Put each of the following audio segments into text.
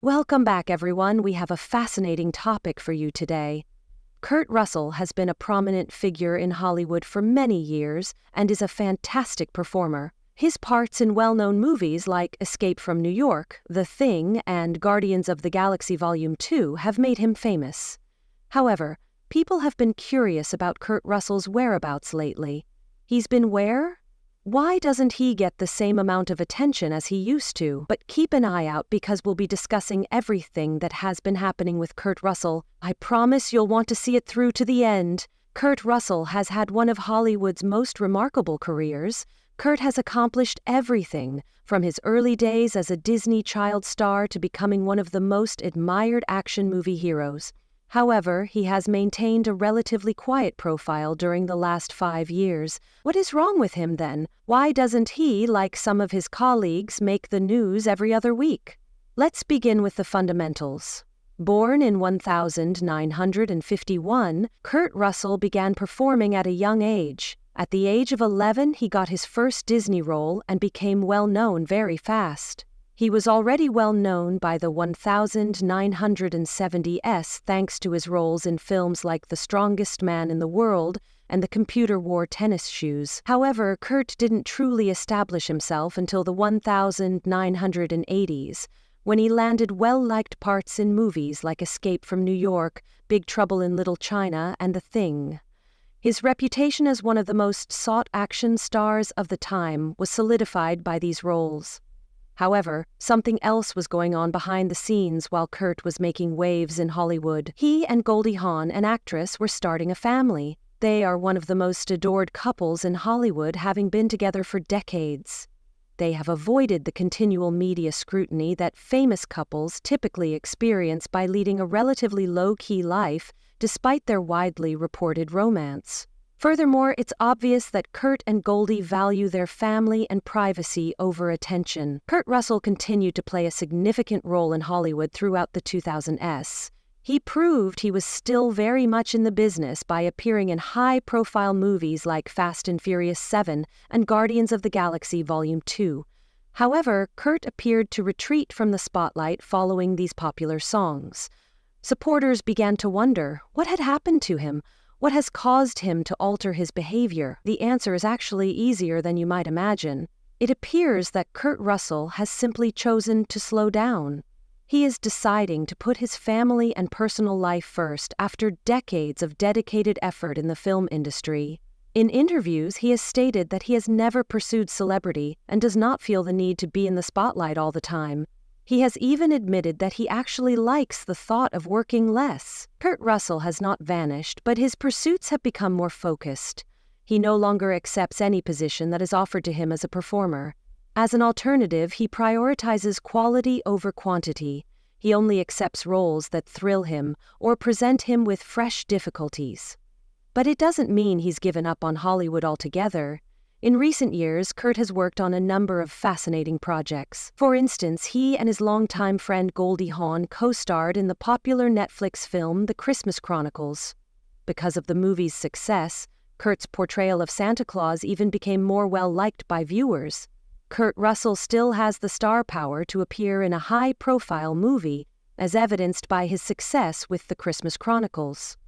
Welcome back, everyone. We have a fascinating topic for you today. Kurt Russell has been a prominent figure in Hollywood for many years and is a fantastic performer. His parts in well-known movies like Escape from New York, The Thing, and Guardians of the Galaxy Volume 2 have made him famous. However, people have been curious about Kurt Russell's whereabouts lately. He's been where? Why doesn't he get the same amount of attention as he used to? But keep an eye out because we'll be discussing everything that has been happening with Kurt Russell. I promise you'll want to see it through to the end. Kurt Russell has had one of Hollywood's most remarkable careers. Kurt has accomplished everything, from his early days as a Disney child star to becoming one of the most admired action movie heroes. However, he has maintained a relatively quiet profile during the last 5 years. What is wrong with him then? Why doesn't he, like some of his colleagues, make the news every other week? Let's begin with the fundamentals. Born in 1951, Kurt Russell began performing at a young age. At the age of 11, he got his first Disney role and became well known very fast. He was already well known by the 1970s thanks to his roles in films like The Strongest Man in the World and The Computer Wore Tennis Shoes. However, Kurt didn't truly establish himself until the 1980s, when he landed well-liked parts in movies like Escape from New York, Big Trouble in Little China, and The Thing. His reputation as one of the most sought action stars of the time was solidified by these roles. However, something else was going on behind the scenes while Kurt was making waves in Hollywood. He and Goldie Hawn, an actress, were starting a family. They are one of the most adored couples in Hollywood, having been together for decades. They have avoided the continual media scrutiny that famous couples typically experience by leading a relatively low-key life despite their widely reported romance. Furthermore, it's obvious that Kurt and Goldie value their family and privacy over attention. Kurt Russell continued to play a significant role in Hollywood throughout the 2000s. He proved he was still very much in the business by appearing in high-profile movies like Fast and Furious 7 and Guardians of the Galaxy Volume 2. However, Kurt appeared to retreat from the spotlight following these popular songs. Supporters began to wonder what had happened to him. What has caused him to alter his behavior? The answer is actually easier than you might imagine. It appears that Kurt Russell has simply chosen to slow down. He is deciding to put his family and personal life first after decades of dedicated effort in the film industry. In interviews, he has stated that he has never pursued celebrity and does not feel the need to be in the spotlight all the time. He has even admitted that he actually likes the thought of working less. Kurt Russell has not vanished, but his pursuits have become more focused. He no longer accepts any position that is offered to him as a performer. As an alternative, he prioritizes quality over quantity. He only accepts roles that thrill him or present him with fresh difficulties. But it doesn't mean he's given up on Hollywood altogether. In recent years, Kurt has worked on a number of fascinating projects. For instance, he and his longtime friend Goldie Hawn co-starred in the popular Netflix film The Christmas Chronicles. Because of the movie's success, Kurt's portrayal of Santa Claus even became more well-liked by viewers. Kurt Russell still has the star power to appear in a high-profile movie, as evidenced by his success with The Christmas Chronicles.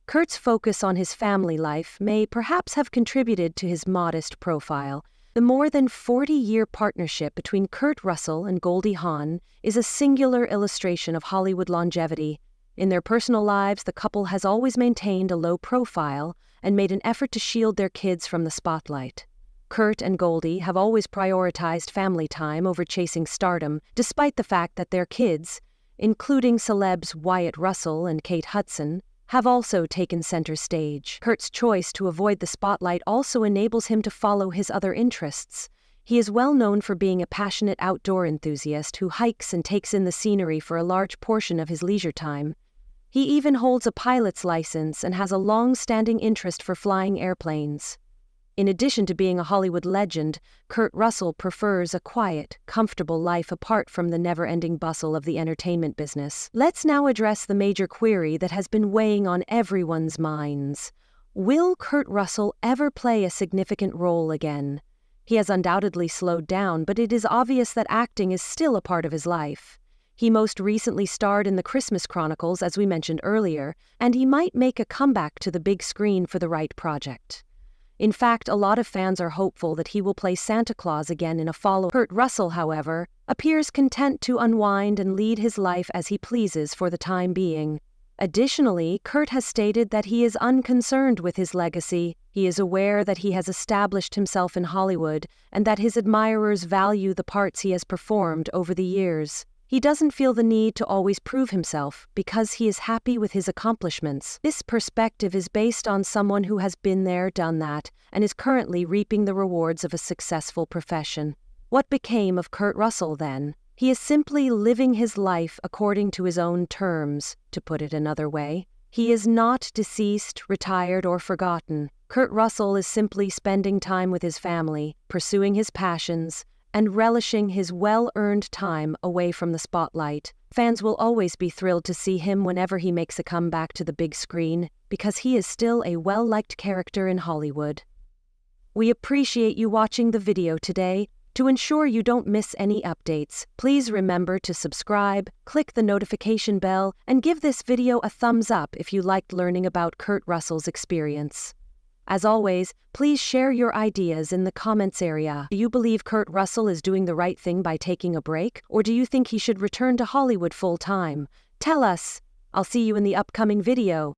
Kurt's focus on his family life may perhaps have contributed to his modest profile. The more than 40-year partnership between Kurt Russell and Goldie Hawn is a singular illustration of Hollywood longevity. In their personal lives, the couple has always maintained a low profile and made an effort to shield their kids from the spotlight. Kurt and Goldie have always prioritized family time over chasing stardom, despite the fact that their kids, including celebs Wyatt Russell and Kate Hudson, have also taken center stage. Kurt's choice to avoid the spotlight also enables him to follow his other interests. He is well known for being a passionate outdoor enthusiast who hikes and takes in the scenery for a large portion of his leisure time. He even holds a pilot's license and has a long-standing interest for flying airplanes. In addition to being a Hollywood legend, Kurt Russell prefers a quiet, comfortable life apart from the never-ending bustle of the entertainment business. Let's now address the major query that has been weighing on everyone's minds. Will Kurt Russell ever play a significant role again? He has undoubtedly slowed down, but it is obvious that acting is still a part of his life. He most recently starred in The Christmas Chronicles, as we mentioned earlier, and he might make a comeback to the big screen for the right project. In fact, a lot of fans are hopeful that he will play Santa Claus again in a follow-up. Kurt Russell, however, appears content to unwind and lead his life as he pleases for the time being. Additionally, Kurt has stated that he is unconcerned with his legacy. He is aware that he has established himself in Hollywood and that his admirers value the parts he has performed over the years. He doesn't feel the need to always prove himself because he is happy with his accomplishments. This perspective is based on someone who has been there, done that, and is currently reaping the rewards of a successful profession. What became of Kurt Russell then? He is simply living his life according to his own terms, to put it another way. He is not deceased, retired, or forgotten. Kurt Russell is simply spending time with his family, pursuing his passions, and relishing his well-earned time away from the spotlight. Fans will always be thrilled to see him whenever he makes a comeback to the big screen, because he is still a well-liked character in Hollywood. We appreciate you watching the video today. To ensure you don't miss any updates, please remember to subscribe, click the notification bell, and give this video a thumbs up if you liked learning about Kurt Russell's experience. As always, please share your ideas in the comments area. Do you believe Kurt Russell is doing the right thing by taking a break, or do you think he should return to Hollywood full-time? Tell us. I'll see you in the upcoming video.